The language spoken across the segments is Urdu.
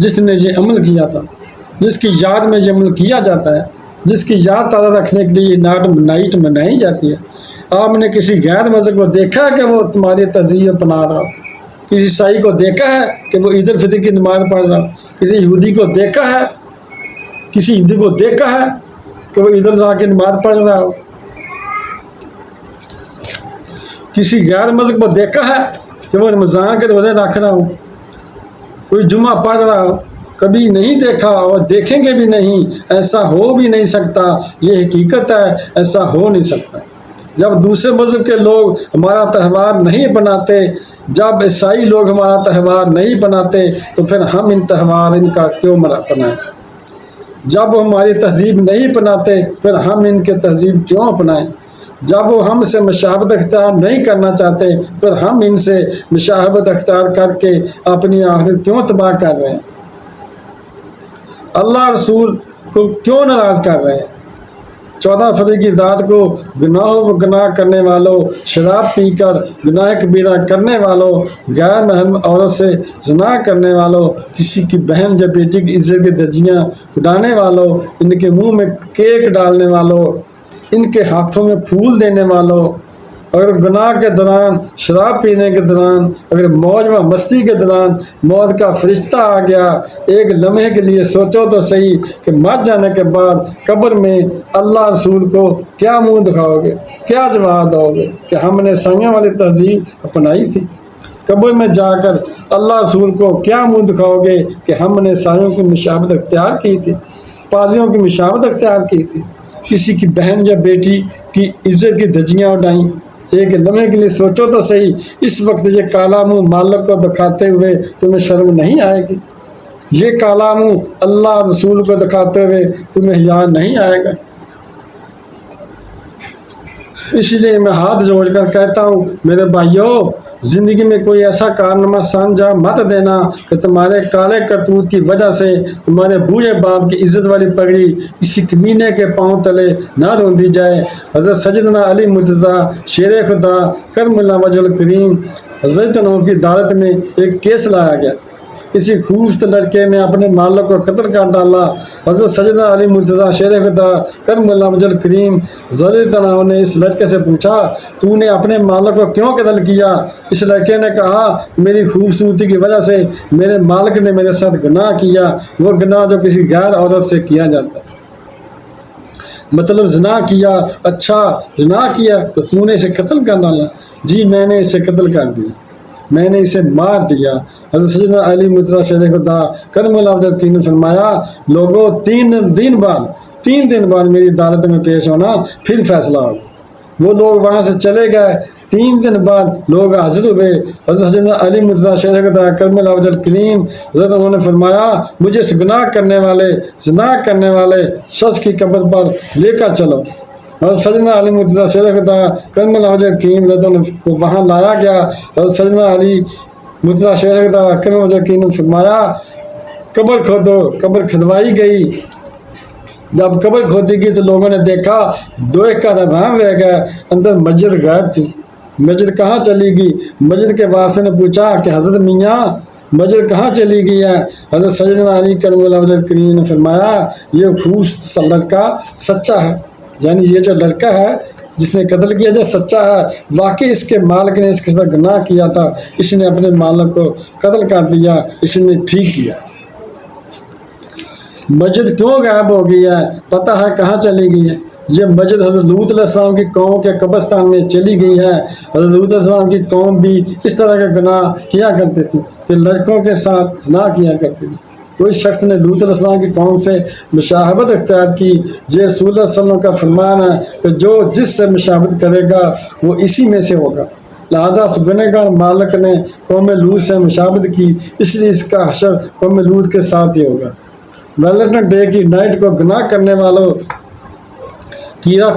جس نے یہ عمل کیا تھا، جس کی یاد میں یہ عمل کیا جاتا ہے، جس کی یاد تازہ رکھنے کے لیے نائٹ منائی جاتی ہے۔ آپ نے کسی غیر مذہب کو دیکھا ہے کہ وہ تمہاری تہذیب اپنا رہا ہو؟ کسی عیسائی کو دیکھا ہے کہ وہ عید الفطر کی نماز پڑھ رہا ہو؟ کسی یہودی کو دیکھا ہے، کسی ہندو کو دیکھا ہے کہ وہ عید الاضحیٰ کی نماز پڑھ رہا ہو؟ کسی غیر مذہب کو دیکھا ہے کہ وہ رمضان کے روزے رکھ رہا ہو، کوئی جمعہ پڑھ رہا ہو؟ کبھی نہیں دیکھا اور دیکھیں گے بھی نہیں۔ ایسا ہو بھی نہیں سکتا، یہ حقیقت ہے، ایسا ہو نہیں سکتا۔ جب دوسرے مذہب کے لوگ ہمارا تہوار نہیں بناتے، جب عیسائی لوگ ہمارا تہوار نہیں بناتے، تو پھر ہم ان تہوار ان کا کیوں اپنائیں؟ جب وہ ہماری تہذیب نہیں اپناتے، پھر ہم ان کے تہذیب کیوں اپنائیں؟ جب وہ ہم سے مشابہت اختیار نہیں کرنا چاہتے، پھر ہم ان سے مشابہت اختیار کر کے اپنی آخرت کیوں تباہ کر رہے ہیں؟ اللہ رسول کو کیوں ناراض کر رہے ہیں؟ 14 فروری کی رات کو گناہوں کو گناہ کرنے والوں، شراب پی کر گناہ کبیرہ کرنے والوں، غیر محرم عورت سے زنا کرنے والوں، کسی کی بہن یا بیٹی کی عزت کی دھجیاں اڑانے والوں، ان کے منہ میں کیک ڈالنے والوں، ان کے ہاتھوں میں پھول دینے والوں، اگر گناہ کے دوران، شراب پینے کے دوران، اگر موج و مستی کے دوران موت کا فرشتہ آ گیا، ایک لمحے کے لیے سوچو تو صحیح کہ مر جانے کے بعد قبر میں اللہ رسول کو کیا منہ دکھاؤ گے، کیا جواب دو گے کہ ہم نے سائیوں والی تہذیب اپنائی تھی؟ قبر میں جا کر اللہ رسول کو کیا منہ دکھاؤ گے کہ ہم نے سائیوں کی مشابہت اختیار کی تھی، پادریوں کی مشابہت اختیار کی تھی، کسی کی بہن یا بیٹی کی عزت کی دھجیاں اڑائیں؟ ایک لمحے کے لیے سوچو تو صحیح، اس وقت یہ کالا منہ مالک کو دکھاتے ہوئے تمہیں شرم نہیں آئے گی؟ یہ کالا منہ اللہ رسول کو دکھاتے ہوئے تمہیں حیا نہیں آئے گا؟ اس لیے میں ہاتھ جوڑ کر کہتا ہوں، میرے بھائیوں، زندگی میں کوئی ایسا کارنامہ سا انجام مت دینا کہ تمہارے کالے کرتوت کی وجہ سے تمہارے بوڑھے باپ کی عزت والی پگڑی کسی کمینے کے پاؤں تلے نہ روندی جائے۔ حضرت سیدنا علی مرتضیٰ شیر خدا کرم اللہ وجہ الکریم حضرت انہوں کی عدالت میں ایک کیس لایا گیا۔ کسی خوبصورت لڑکے نے اپنے مالک کو قتل کر ڈالا۔ حضرت سیدنا علی مرتضیٰ شیر خدا کرم اللہ وجہ الکریم حضرت انہوں نے اس لڑکے سے پوچھا، تو نے اپنے مالک کو کیوں قتل کیا؟ اس لڑکے نے کہا، میری خوبصورتی کی وجہ سے میرے مالک نے میرے ساتھ گناہ کیا، وہ گناہ جو کسی غیر عورت سے کیا جاتا ہے۔ مطلب زنا کیا، اچھا زنا کیا تو تو نے اسے قتل کر ڈالا؟ جی میں نے اسے قتل کر دیا، میں نے اسے مار دیا۔ حضرت سیدنا علی مرتضیٰ شیر خدا کرم اللہ وجہ الکریم نے فرمایا، لوگوں 3 دن بعد میری عدالت میں پیش ہونا، پھر فیصلہ ہوگا۔ وہ لوگ وہاں سے چلے گئے۔ 3 دن بعد لوگ حاضر ہوئے۔ حضرت سیدنا علی مرتضیٰ شیر خدا کرم اللہ وجہ الکریم حضرت انہوں نے فرمایا، مجھے اس گناہ کرنے والے، زنا کرنے والے شخص کی قبر پر لے کر چلو۔ حضرت سیدنا علی مرتضیٰ شیر خدا کرم اللہ وجہ الکریم حضرت کو وہاں لایا گیا۔ حضرت سیدنا علی مرتضیٰ شیر خدا کرم اللہ وجہ الکریم نے فرمایا، قبر کھودو۔ قبر کھدوائی گئی۔ جب قبر کھودی گئی تو لوگوں نے دیکھا، دیکھ کر حیران رہ گئے، اندر مسجد غائب تھی۔ مسجد کہاں چلی گئی؟ مسجد کے وارث نے پوچھا کہ حضرت میاں مسجد کہاں چلی گئی ہے؟ حضرت سیدنا علی کرم اللہ وجہ الکریم نے فرمایا، یہ خوبصورت لڑکا سچا ہے، یعنی یہ جو لڑکا ہے جس نے قتل کیا جو سچا ہے، واقعی اس کے مالک نے اس کے ساتھ گناہ کیا تھا، اس نے اپنے مالک کو قتل کر دیا، اس نے ٹھیک کیا۔ مسجد کیوں غائب ہو گئی ہے؟ پتہ ہے کہاں چلی گئی ہے؟ یہ مسجد حضرت لوط علیہ السلام کی قوم کے قبرستان میں چلی گئی ہے۔ حضرت لوط علیہ السلام کی قوم بھی اس طرح کا گناہ کیا کرتے تھے کہ لڑکوں کے ساتھ زنا کیا کرتے تھے۔ کوئی شخص نے لوط علیہ السلام کی قوم سے مشابہت اختیار کی۔ یہ رسول اللہ صلی اللہ علیہ وسلم کا فرمان ہے کہ جو جس سے مشابہت کرے گا وہ اسی میں سے ہوگا۔ لہٰذا اس گنہگار مالک نے قوم لوط سے مشابہت کی، اس لیے اس کا حشر قوم لوط کے ساتھ ہی ہوگا۔ ویلنٹائن ڈے کی نائٹ کو گناہ کرنے والوں،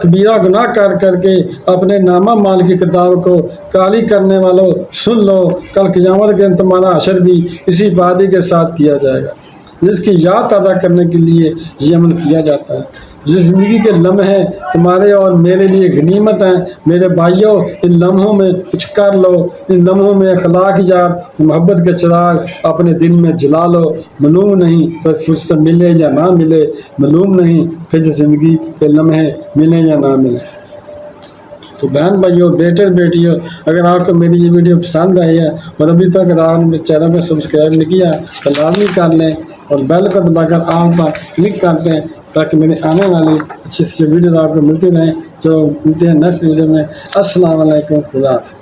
کبیرہ گناہ کر کے اپنے نامہ مال کی کتاب کو کالی کرنے والوں، سن لو، کل قیامت کے تمہارا حشر بھی اسی وعدے کے ساتھ کیا جائے گا جس کی یاد تازہ کرنے کے لیے یہ عمل کیا جاتا ہے۔ یہ زندگی کے لمحے تمہارے اور میرے لیے غنیمت ہیں۔ میرے بھائیوں، ان لمحوں میں کچھ کر لو، ان لمحوں میں اخلاق ایجاد محبت کے چراغ اپنے دل میں جلا لو۔ معلوم نہیں پھر فرصت ملے یا نہ ملے، معلوم نہیں پھر زندگی کے لمحے ملے یا نہ ملے۔ تو بہن بھائیوں، بیٹے بیٹیوں، اگر آپ کو میری یہ ویڈیو پسند آئی ہے اور ابھی تک اگر آپ نے چینل کو سبسکرائب نہیں کیا تو لازمی کر لیں اور بیل کو دبا کر آل پر کلک کر دیں تاکہ میرے آنے والی اچھی ویڈیوز آپ کو ملتی رہیں۔ جو ملتے ہیں نیکسٹ ویڈیو میں۔ السلام علیکم، خدا حافظ۔